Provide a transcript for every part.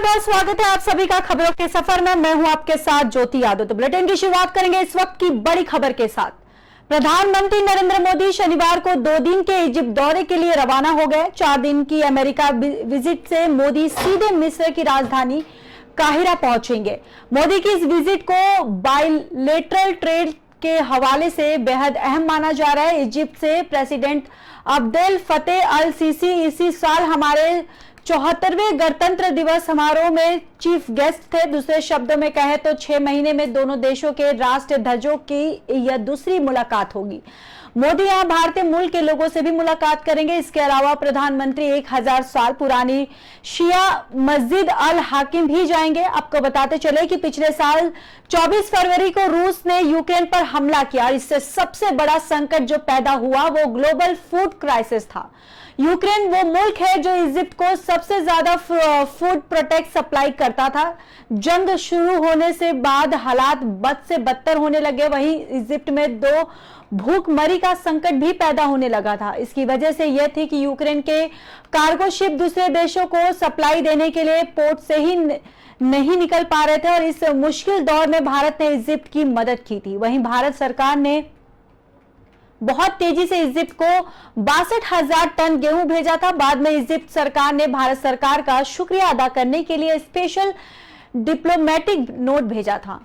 बहुत स्वागत है आप सभी का खबरों के सफर में। मैं हूं आपके साथ ज्योति यादव। तो बुलेटिन की शुरुआत करेंगे इस वक्त की बड़ी खबर के साथ। प्रधानमंत्री नरेंद्र मोदी शनिवार को 2 दिन के इजिप्ट दौरे के लिए रवाना हो गए। 4 दिन की अमेरिका विजिट से मोदी सीधे मिस्र की राजधानी काहिरा पहुंचेंगे। मोदी की इस विजिट को बायलेटरल ट्रेड के हवाले से बेहद अहम माना जा रहा है। इजिप्ट से प्रेसिडेंट अब्देल फतेह अल सीसी इसी साल हमारे 74वें गणतंत्र दिवस समारोह में चीफ गेस्ट थे। दूसरे शब्दों में कहे तो 6 महीने में दोनों देशों के राष्ट्र ध्वजों की यह दूसरी मुलाकात होगी। मोदी यहां भारतीय मूल के लोगों से भी मुलाकात करेंगे। इसके अलावा प्रधानमंत्री 1000 साल पुरानी शिया मस्जिद अल हाकिम भी जाएंगे। आपको बताते चले कि पिछले साल 24 फरवरी को रूस ने यूक्रेन पर हमला किया। इससे सबसे बड़ा संकट जो पैदा हुआ वो ग्लोबल फूड क्राइसिस था। यूक्रेन वो मुल्क है जो इजिप्ट को सबसे ज्यादा फूड प्रोडक्ट सप्लाई करता था। जंग शुरू होने से बाद हालात बद से बदतर होने लगे। वहीं इजिप्ट में 2 भूखमरी का संकट भी पैदा होने लगा था। इसकी वजह से यह थी कि यूक्रेन के कार्गो शिप दूसरे देशों को सप्लाई देने के लिए पोर्ट से ही नहीं निकल पा रहे थे और इस मुश्किल दौर में भारत ने इजिप्ट की मदद की थी। वहीं भारत सरकार ने बहुत तेजी से इजिप्ट को 62,000 टन गेहूं भेजा था। बाद में इजिप्ट सरकार ने भारत सरकार का शुक्रिया अदा करने के लिए स्पेशल डिप्लोमेटिक नोट भेजा था।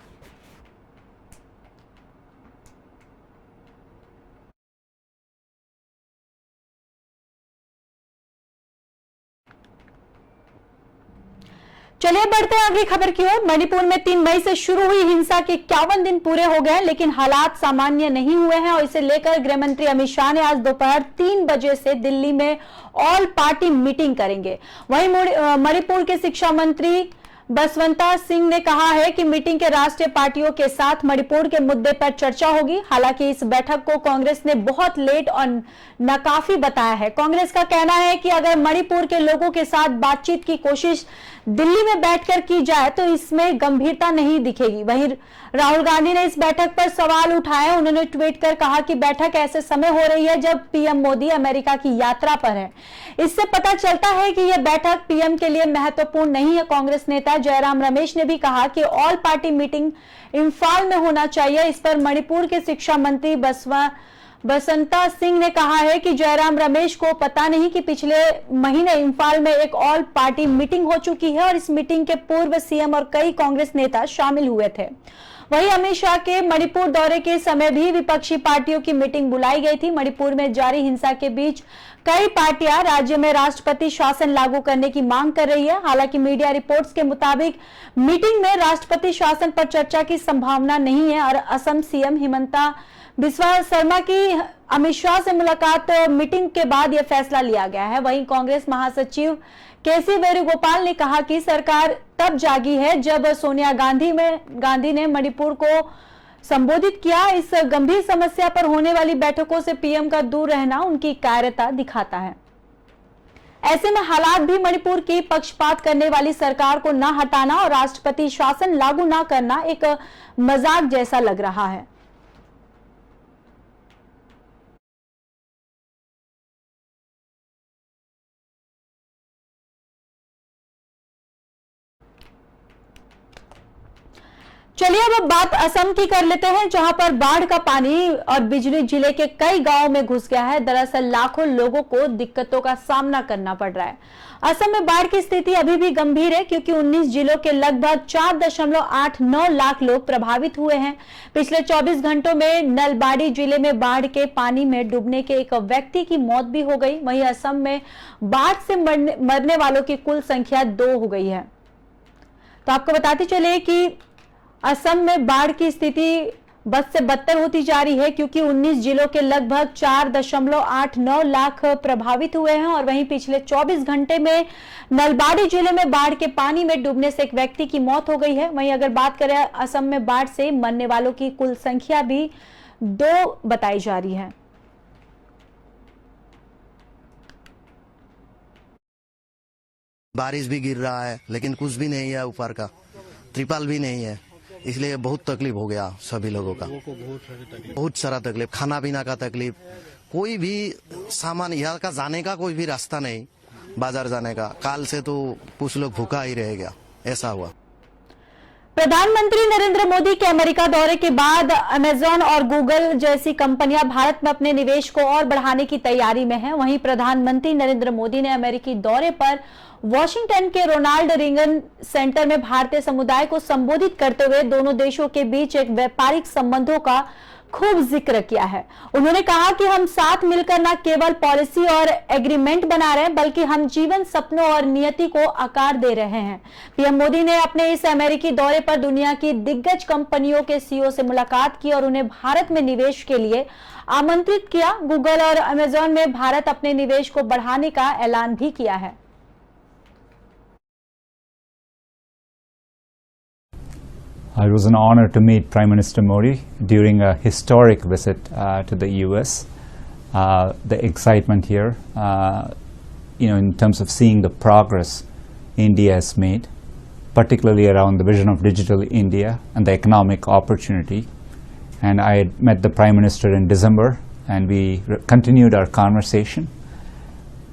चलिए बढ़ते हैं अगली खबर की ओर। मणिपुर में 3 मई से शुरू हुई हिंसा के 51 दिन पूरे हो गए, लेकिन हालात सामान्य नहीं हुए हैं और इसे लेकर गृह मंत्री अमित शाह ने आज दोपहर 3 बजे से दिल्ली में ऑल पार्टी मीटिंग करेंगे। वहीं मणिपुर के शिक्षा मंत्री बसवंता सिंह ने कहा है कि मीटिंग के राष्ट्रीय पार्टियों के साथ मणिपुर के मुद्दे पर चर्चा होगी। हालांकि इस बैठक को कांग्रेस ने बहुत लेट और नाकाफी बताया है। कांग्रेस का कहना है कि अगर मणिपुर के लोगों के साथ बातचीत की कोशिश दिल्ली में बैठकर की जाए तो इसमें गंभीरता नहीं दिखेगी। वहीं राहुल गांधी ने इस बैठक पर सवाल उठाए। उन्होंने ट्वीट कर कहा कि बैठक ऐसे समय हो रही है जब पीएम मोदी अमेरिका की यात्रा पर है। इससे पता चलता है कि यह बैठक पीएम के लिए महत्वपूर्ण नहीं है। कांग्रेस नेता जयराम रमेश ने भी कहा कि ऑल पार्टी मीटिंग इंफाल में होना चाहिए। इस पर मणिपुर के शिक्षा मंत्री बसंता सिंह ने कहा है कि जयराम रमेश को पता नहीं कि पिछले महीने इंफाल में एक ऑल पार्टी मीटिंग हो चुकी है और इस मीटिंग के पूर्व सीएम और कई कांग्रेस नेता शामिल हुए थे। वहीं अमित शाह के मणिपुर दौरे के समय भी विपक्षी पार्टियों की मीटिंग बुलाई गई थी। मणिपुर में जारी हिंसा के बीच कई पार्टियां राज्य में राष्ट्रपति शासन लागू करने की मांग कर रही है। हालांकि मीडिया रिपोर्ट्स के मुताबिक मीटिंग में राष्ट्रपति शासन पर चर्चा की संभावना नहीं है और असम सीएम हिमंता बिस्वा शर्मा की अमित शाह से मुलाकात मीटिंग के बाद यह फैसला लिया गया है। वहीं कांग्रेस महासचिव केसी वेणुगोपाल ने कहा कि सरकार तब जागी है जब सोनिया गांधी ने मणिपुर को संबोधित किया। इस गंभीर समस्या पर होने वाली बैठकों से पीएम का दूर रहना उनकी कायरता दिखाता है। ऐसे में हालात भी मणिपुर की पक्षपात करने वाली सरकार को न हटाना और राष्ट्रपति शासन लागू न करना एक मजाक जैसा लग रहा है। चलिए अब बात असम की कर लेते हैं, जहां पर बाढ़ का पानी और बिजली जिले के कई गांवों में घुस गया है। दरअसल लाखों लोगों को दिक्कतों का सामना करना पड़ रहा है। असम में बाढ़ की स्थिति अभी भी गंभीर है क्योंकि 19 जिलों के लगभग 4.89 लाख लोग प्रभावित हुए हैं। पिछले 24 घंटों में नलबाड़ी जिले में बाढ़ के पानी में डूबने के एक व्यक्ति की मौत भी हो गई। वहीं असम में बाढ़ से मरने वालों की कुल संख्या 2 हो गई है। तो आपको बताते चले कि असम में बाढ़ की स्थिति बद से बदतर होती जा रही है क्योंकि 19 जिलों के लगभग 4.89 लाख प्रभावित हुए हैं और वहीं पिछले 24 घंटे में नलबाड़ी जिले में बाढ़ के पानी में डूबने से एक व्यक्ति की मौत हो गई है। वहीं अगर बात करें असम में बाढ़ से मरने वालों की कुल संख्या भी 2 बताई जा रही है। बारिश भी गिर रहा है लेकिन कुछ भी नहीं है, ऊपर का त्रिपाल भी नहीं है, इसलिए बहुत तकलीफ हो गया सभी लोगों का। बहुत सारा तकलीफ, खाना पीना का तकलीफ, कोई भी सामान यहाँ का जाने का कोई भी रास्ता नहीं, बाजार जाने का। काल से तो कुछ लोग भूखा ही रह गया। ऐसा हुआ। प्रधानमंत्री नरेंद्र मोदी के अमेरिका दौरे के बाद अमेजॉन और गूगल जैसी कंपनियां भारत में अपने निवेश को और बढ़ाने की तैयारी में हैं। वहीं प्रधानमंत्री नरेंद्र मोदी ने अमेरिकी दौरे पर वॉशिंगटन के रोनाल्ड रेगन सेंटर में भारतीय समुदाय को संबोधित करते हुए दोनों देशों के बीच एक व्यापारिक संबंधों का खूब जिक्र किया है। उन्होंने कहा कि हम साथ मिलकर न केवल पॉलिसी और एग्रीमेंट बना रहे हैं, बल्कि हम जीवन, सपनों और नियति को आकार दे रहे हैं। पीएम मोदी ने अपने इस अमेरिकी दौरे पर दुनिया की दिग्गज कंपनियों के सीईओ से मुलाकात की और उन्हें भारत में निवेश के लिए आमंत्रित किया। गूगल और अमेजॉन में भारत अपने निवेश को बढ़ाने का ऐलान भी किया है। It was an honor to meet Prime Minister Modi during a historic visit to the US. The excitement here, in terms of seeing the progress India has made, particularly around the vision of Digital India and the economic opportunity. And I had met the Prime Minister in December, and we continued our conversation.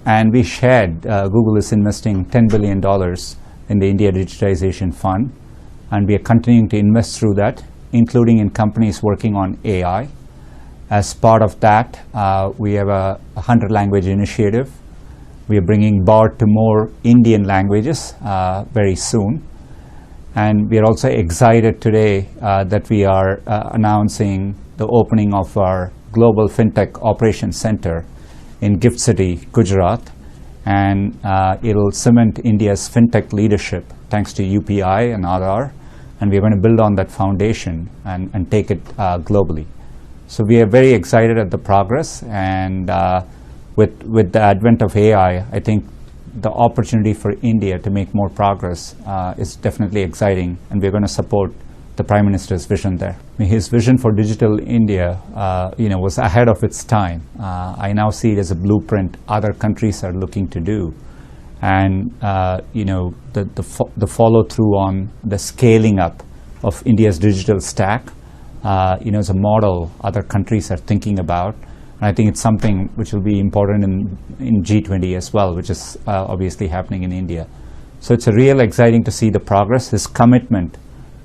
And we shared, Google is investing $10 billion in the India Digitization Fund. And we are continuing to invest through that, including in companies working on AI. As part of that, we have a 100-language initiative. We are bringing BART to more Indian languages very soon. And we are also excited today that we are announcing the opening of our Global FinTech Operations Center in Gift City, Gujarat. And it will cement India's FinTech leadership thanks to UPI and Aadhaar, and we're going to build on that foundation and take it globally. So we are very excited at the progress, and with the advent of AI, I think the opportunity for India to make more progress is definitely exciting, and we're going to support the Prime Minister's vision there. His vision for Digital India, was ahead of its time. I now see it as a blueprint other countries are looking to do. And the follow through on the scaling up of India's digital stack, is a model other countries are thinking about. And I think it's something which will be important in G20 as well, which is obviously happening in India. So it's a real exciting to see the progress, his commitment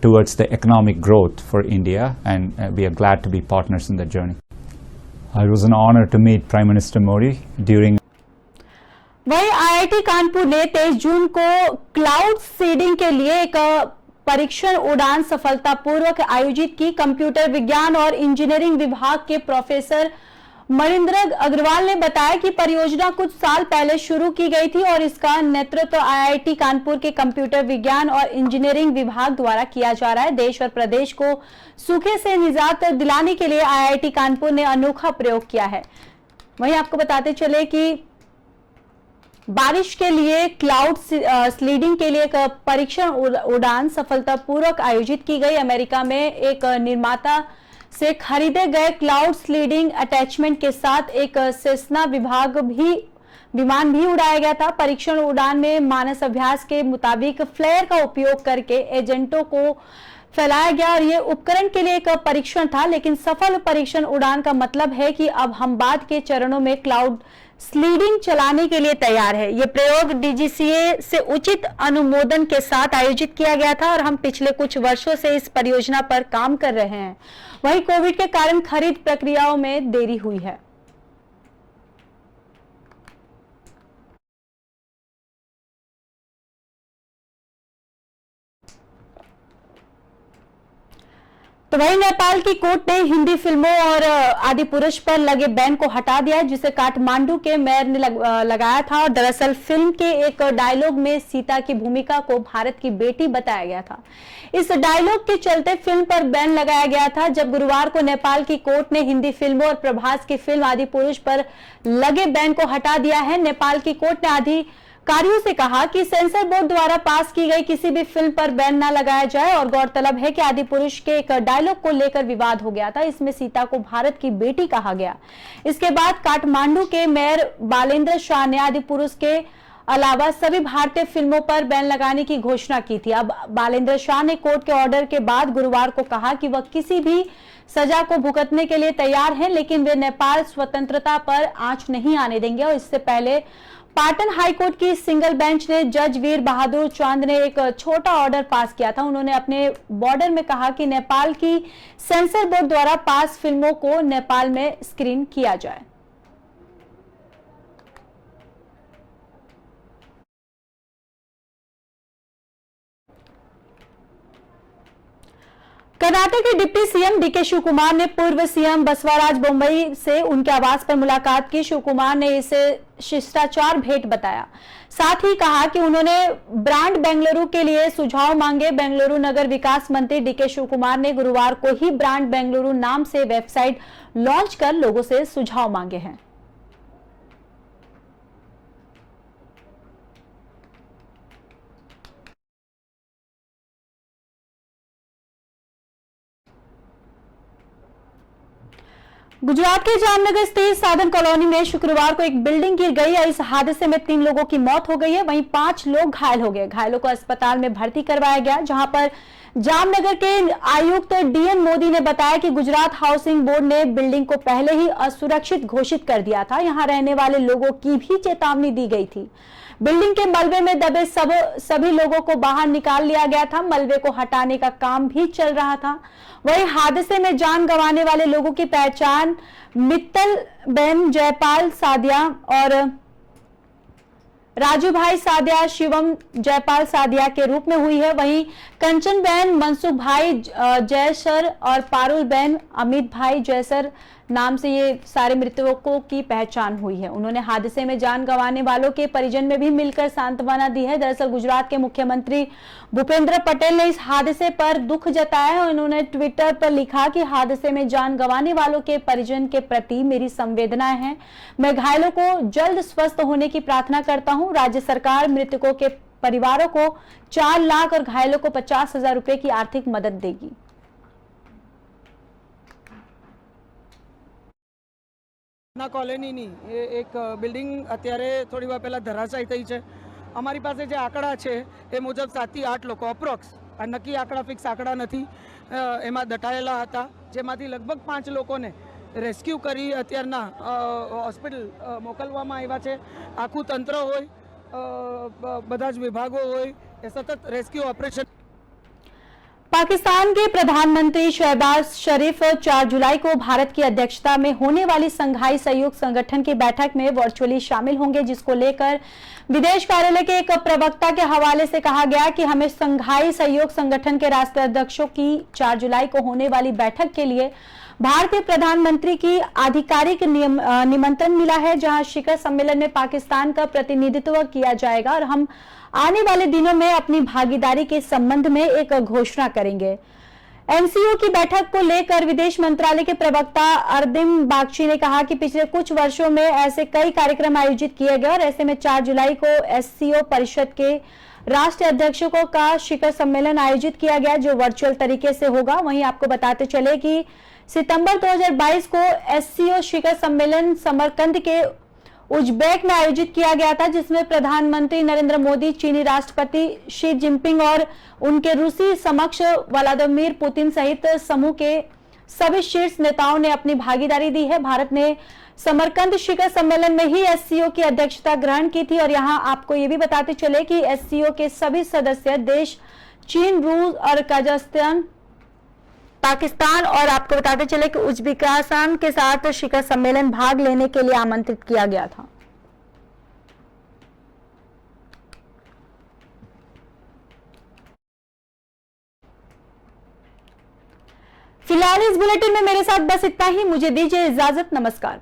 towards the economic growth for India, and we are glad to be partners in that journey. It was an honor to meet Prime Minister Modi during. वहीं IIT Kanpur ने 23 जून को cloud seeding के लिए एक परीक्षण उड़ान सफलतापूर्वक आयोजित की। कंप्यूटर विज्ञान और इंजीनियरिंग विभाग के प्रोफेसर मणिंद्र अग्रवाल ने बताया कि परियोजना कुछ साल पहले शुरू की गई थी और इसका नेतृत्व आईआईटी कानपुर के कंप्यूटर विज्ञान और इंजीनियरिंग विभाग द्वारा किया जा रहा है। देश और प्रदेश को सूखे से निजात दिलाने के लिए आईआईटी कानपुर ने अनोखा प्रयोग किया है। वहीं आपको बताते चले कि बारिश के लिए क्लाउड स्लीडिंग के लिए एक परीक्षण उड़ान सफलतापूर्वक आयोजित की गई। अमेरिका में एक निर्माता से खरीदे गए क्लाउड स्लीडिंग अटैचमेंट के साथ एक सेस्ना विमान भी उड़ाया गया था। परीक्षण उड़ान में मानस अभ्यास के मुताबिक फ्लेयर का उपयोग करके एजेंटों को फैलाया गया और ये उपकरण के लिए एक परीक्षण था, लेकिन सफल परीक्षण उड़ान का मतलब है कि अब हम बाद के चरणों में क्लाउड स्लीडिंग चलाने के लिए तैयार है। ये प्रयोग डीजीसीए से उचित अनुमोदन के साथ आयोजित किया गया था और हम पिछले कुछ वर्षों से इस परियोजना पर काम कर रहे हैं। वहीं कोविड के कारण खरीद प्रक्रियाओं में देरी हुई है। तो वहीं नेपाल की कोर्ट ने हिंदी फिल्मों और आदि पुरुष पर लगे बैन को हटा दिया है, जिसे काठमांडू के मेयर ने लगाया था। और दरअसल फिल्म के एक डायलॉग में सीता की भूमिका को भारत की बेटी बताया गया था। इस डायलॉग के चलते फिल्म पर बैन लगाया गया था। जब गुरुवार को नेपाल की कोर्ट ने हिंदी फिल्मों और प्रभास की फिल्म आदि पुरुष पर लगे बैन को हटा दिया है। नेपाल की कोर्ट ने अधिकारियों से कहा कि सेंसर बोर्ड द्वारा पास की गई किसी भी फिल्म पर बैन न लगाया जाए। और गौरतलब है कि आदि पुरुष के एक डायलॉग को लेकर विवाद हो गया था। इसमें सीता को भारत की बेटी कहा गया। इसके बाद काठमांडू के मेयर बालेंद्र शाह ने आदि पुरुष के अलावा सभी भारतीय फिल्मों पर बैन लगाने की घोषणा की थी। अब बालेंद्र शाह ने कोर्ट के ऑर्डर के बाद गुरुवार को कहा कि वह किसी भी सजा को भुगतने के लिए तैयार हैं, लेकिन वे नेपाल स्वतंत्रता पर आंच नहीं आने देंगे। और इससे पहले पाटन हाईकोर्ट की सिंगल बेंच ने जज वीर बहादुर चांद ने एक छोटा ऑर्डर पास किया था। उन्होंने अपने बॉर्डर में कहा कि नेपाल की सेंसर बोर्ड द्वारा पास फिल्मों को नेपाल में स्क्रीन किया जाए। कर्नाटक के डिप्टी सीएम डीके शिवकुमार ने पूर्व सीएम बसवराज बोम्मई से उनके आवास पर मुलाकात की। शिवकुमार ने इसे शिष्टाचार भेंट बताया। साथ ही कहा कि उन्होंने ब्रांड बेंगलुरु के लिए सुझाव मांगे। बेंगलुरु नगर विकास मंत्री डीके शिवकुमार ने गुरुवार को ही ब्रांड बेंगलुरु नाम से वेबसाइट लॉन्च कर लोगों से सुझाव मांगे हैं। गुजरात के जामनगर स्थित साधन कॉलोनी में शुक्रवार को एक बिल्डिंग गिर गई। इस हादसे में 3 लोगों की मौत हो गई है, वहीं 5 लोग घायल हो गए। घायलों को अस्पताल में भर्ती करवाया गया, जहां पर जामनगर के आयुक्त डीएन मोदी ने बताया कि गुजरात हाउसिंग बोर्ड ने बिल्डिंग को पहले ही असुरक्षित घोषित कर दिया था। यहां रहने वाले लोगों की भी चेतावनी दी गई थी। बिल्डिंग के मलबे में दबे सभी लोगों को बाहर निकाल लिया गया था। मलबे को हटाने का काम भी चल रहा था। वहीं हादसे में जान गंवाने वाले लोगों की पहचान मित्तल बेन जयपाल सादिया और राजू भाई सादिया शिवम जयपाल सादिया के रूप में हुई है। वहीं कंचन बहन मनसुख भाई जयसर और पारुल बहन अमित भाई जयसर नाम से ये सारे मृतकों की पहचान हुई है। उन्होंने हादसे में जान गंवाने वालों के परिजन में भी मिलकर सांत्वना दी है। दरअसल गुजरात के मुख्यमंत्री भूपेंद्र पटेल ने इस हादसे पर दुख जताया है। उन्होंने ट्विटर पर लिखा कि हादसे में जान गंवाने वालों के परिजन के प्रति मेरी संवेदनाएं हैं। मैं घायलों को जल्द स्वस्थ होने की प्रार्थना करता हूं। राज्य सरकार मृतकों के परिवारों को 4 लाख और घायलों को 50,000 रुपए की आर्थिक मदद देगी। કોલોનીની એક બિલ્ડિંગ અત્યારે થોડી વાર પહેલાં ધરાશાયી થઈ છે। અમારી પાસે જે આંકડા છે એ મુજબ 7 થી 8 લોકો અપ્રોક્સ, આ નક્કી આંકડા ફિક્સ આંકડા નથી, એમાં દટાયેલા હતા, જેમાંથી લગભગ 5 લોકોને રેસ્ક્યુ કરી અત્યારના હોસ્પિટલ મોકલવામાં આવ્યા છે। આખું તંત્ર હોય, બધા જ વિભાગો હોય, એ સતત રેસ્ક્યુ ઓપરેશન। पाकिस्तान के प्रधानमंत्री शहबाज शरीफ 4 जुलाई को भारत की अध्यक्षता में होने वाली संघाई सहयोग संगठन की बैठक में वर्चुअली शामिल होंगे, जिसको लेकर विदेश कार्यालय के एक प्रवक्ता के हवाले से कहा गया कि हमें संघाई सहयोग संगठन के राष्ट्राध्यक्षों की 4 जुलाई को होने वाली बैठक के लिए भारतीय प्रधानमंत्री की आधिकारिक निमंत्रण मिला है, जहां शिखर सम्मेलन में पाकिस्तान का प्रतिनिधित्व किया जाएगा और हम आने वाले दिनों में अपनी भागीदारी के संबंध में एक घोषणा करेंगे। एमसीओ की बैठक को लेकर विदेश मंत्रालय के प्रवक्ता अरदिम बागची ने कहा कि पिछले कुछ वर्षों में ऐसे कई कार्यक्रम आयोजित किए गए और ऐसे में 4 जुलाई को एससीओ परिषद के राष्ट्रीय अध्यक्षों का शिखर सम्मेलन आयोजित किया गया, जो वर्चुअल तरीके से होगा। वहीं आपको बताते चले कि सितंबर 2022 को एससीओ शिखर सम्मेलन समरकंद के उज्बेक में आयोजित किया गया था, जिसमें प्रधानमंत्री नरेंद्र मोदी, चीनी राष्ट्रपति शी जिनपिंग और उनके रूसी समक्ष व्लादिमीर पुतिन सहित समूह के सभी शीर्ष नेताओं ने अपनी भागीदारी दी है। भारत ने समरकंद शिखर सम्मेलन में ही एससीओ की अध्यक्षता ग्रहण की थी और यहां आपको ये भी बताते चले कि एससीओ के सभी सदस्य देश चीन, रूस और कजाकिस्तान, पाकिस्तान और आपको बताते चले कि उज्बेकिस्तान के साथ शिखर सम्मेलन भाग लेने के लिए आमंत्रित किया गया था। फिलहाल इस बुलेटिन में मेरे साथ बस इतना ही। मुझे दीजिए इजाजत। नमस्कार।